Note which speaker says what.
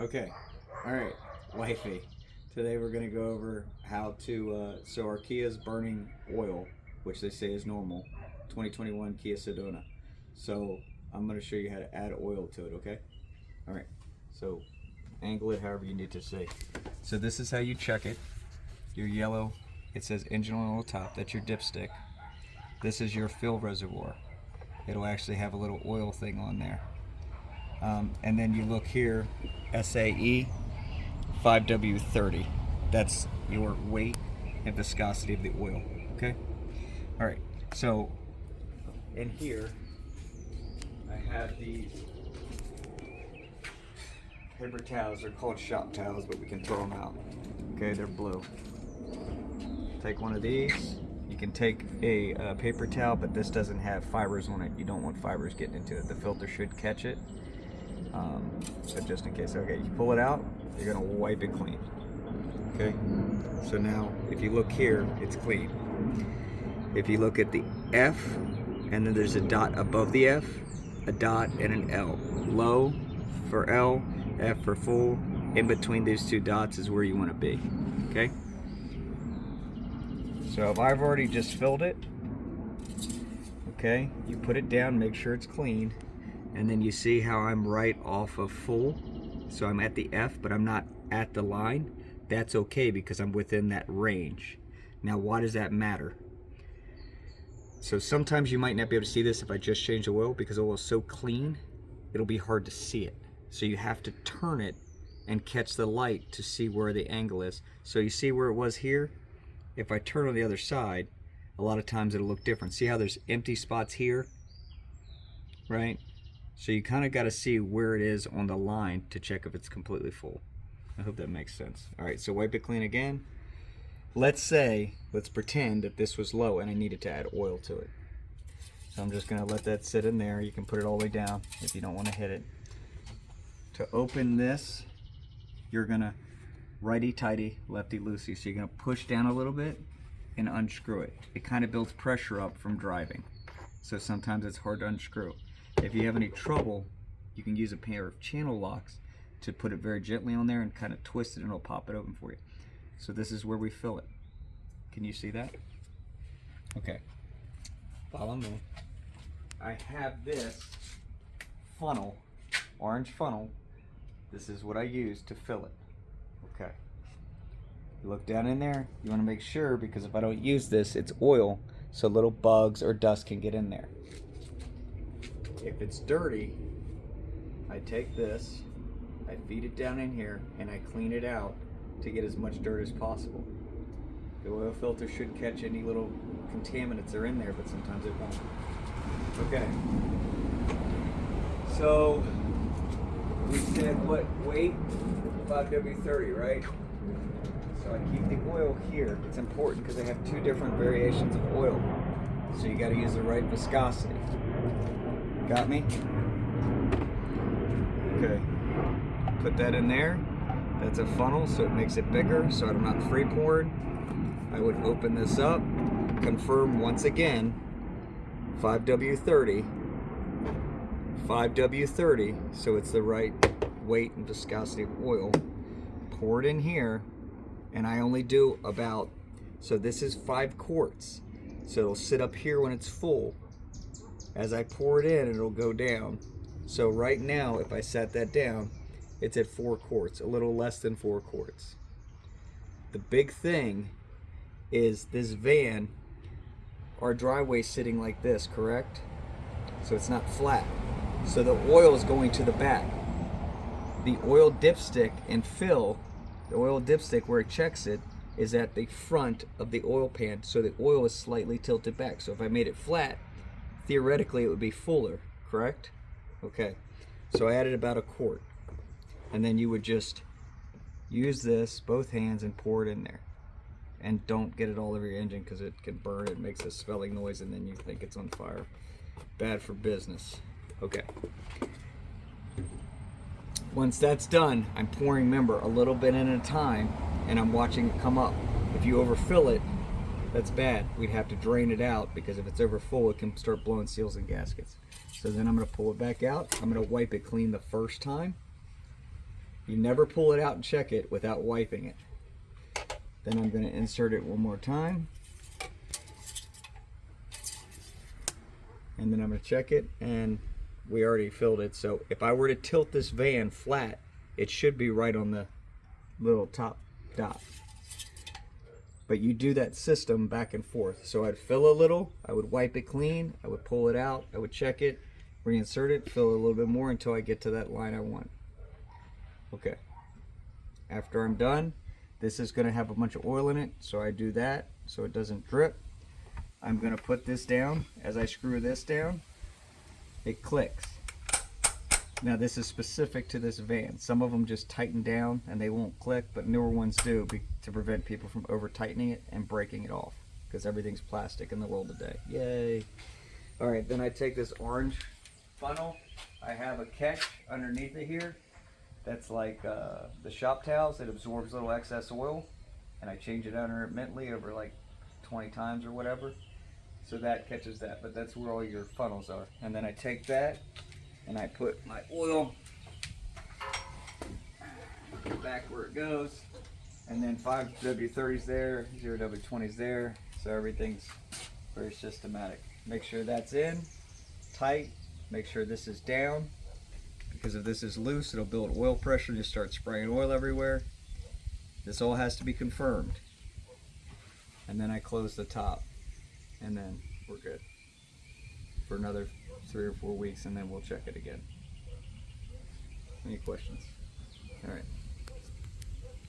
Speaker 1: Okay, all right, wifey. Today we're gonna go over how to, so our Kia is burning oil, which they say is normal, 2021 Kia Sedona. So I'm gonna show you how to add oil to it, okay? All right, so angle it however you need to see. So this is how you check it. Your yellow, it says engine oil on the top, that's your dipstick. This is your fill reservoir. It'll actually have a little oil thing on there. And then you look here, SAE 5W30. That's your weight and viscosity of the oil. Okay? Alright, so in here I have these paper towels. They're called shop towels, but we can throw them out. Okay, they're blue. Take one of these. You can take a paper towel, but this doesn't have fibers on it. You don't want fibers getting into it. The filter should catch it. But just in case. Okay, you pull it out, you're gonna wipe it clean. Okay, so now if you look here, it's clean. If you look at the F, and then there's a dot above the F, a dot and an L. Low for L, F for full. In between these two dots is where you want to be. Okay, so if I've already just filled it, okay, you put it down, make sure it's clean. And then you see how I'm right off of full. So I'm at the F, but I'm not at the line. That's okay because I'm within that range. Now, why does that matter? So sometimes you might not be able to see this if I just change the oil, because the oil is so clean, it'll be hard to see it. So you have to turn it and catch the light to see where the angle is. So you see where it was here? If I turn on the other side, a lot of times it'll look different. See how there's empty spots here, right? So you kind of got to see where it is on the line to check if it's completely full. I hope that makes sense. All right, so wipe it clean again. Let's pretend that this was low and I needed to add oil to it. So I'm just going to let that sit in there. You can put it all the way down if you don't want to hit it. To open this, you're going to righty-tighty, lefty-loosey. So you're going to push down a little bit and unscrew it. It kind of builds pressure up from driving. So sometimes it's hard to unscrew. If you have any trouble, you can use a pair of channel locks to put it very gently on there and kind of twist it and it'll pop it open for you. So this is where we fill it. Can you see that? Okay, follow me. I have this funnel, orange funnel. This is what I use to fill it. Okay, you look down in there, you want to make sure, because if I don't use this, it's oil, so little bugs or dust can get in there. If it's dirty, I take this, I feed it down in here, and I clean it out to get as much dirt as possible. The oil filter should catch any little contaminants that are in there, but sometimes it won't. Okay. So, we said what weight? 5W30, right? So I keep the oil here. It's important because I have two different variations of oil. So you got to use the right viscosity. Got me? Okay. Put that in there. That's a funnel, so it makes it bigger, so I'm not free pouring. I would open this up, confirm once again, 5W30. 5W30, so it's the right weight and viscosity of oil. Pour it in here, and I only do about, so this is 5 quarts. So it'll sit up here when it's full. As I pour it in, it'll go down. So right now, if I set that down, it's at 4 quarts, a little less than 4 quarts. The big thing is this van, our driveway is sitting like this, correct? So it's not flat. So the oil is going to the back. The oil dipstick and fill, the oil dipstick where it checks it, is at the front of the oil pan, so the oil is slightly tilted back. So if I made it flat, theoretically it would be fuller, correct? Okay, so I added about 1 quart. And then you would just use this, both hands, and pour it in there. And don't get it all over your engine because it can burn. It makes a swelling noise and then you think it's on fire. Bad for business. Okay. Once that's done, I'm pouring, remember, a little bit at a time, and I'm watching it come up. If you overfill it, that's bad. We'd have to drain it out, because if it's over full, it can start blowing seals and gaskets. So then I'm going to pull it back out. I'm going to wipe it clean the first time. You never pull it out and check it without wiping it. Then I'm going to insert it one more time. And then I'm going to check it, and we already filled it. So if I were to tilt this van flat, it should be right on the little top dot. But you do that system back and forth. So I'd fill a little, I would wipe it clean, I would pull it out, I would check it, reinsert it, fill a little bit more until I get to that line I want. Okay. After I'm done, this is going to have a bunch of oil in it, so I do that so it doesn't drip. I'm going to put this down. As I screw this down, it clicks. Now this is specific to this van. Some of them just tighten down and they won't click, but newer ones do to prevent people from over tightening it and breaking it off, because everything's plastic in the world today. Yay. Alright, then I take this orange funnel. I have a catch underneath it here that's like the shop towels. It absorbs a little excess oil, and I change it intermittently over like 20 times or whatever, so that catches that. But that's where all your funnels are. And then I take that and I put my oil back where it goes, and then 5W30's there, 0W20's there, so everything's very systematic. Make sure that's in tight, make sure this is down, because if this is loose, it'll build oil pressure, just start spraying oil everywhere. This all has to be confirmed. And then I close the top, and then we're good for another 3 or 4 weeks, and then we'll check it again. Any questions? All right.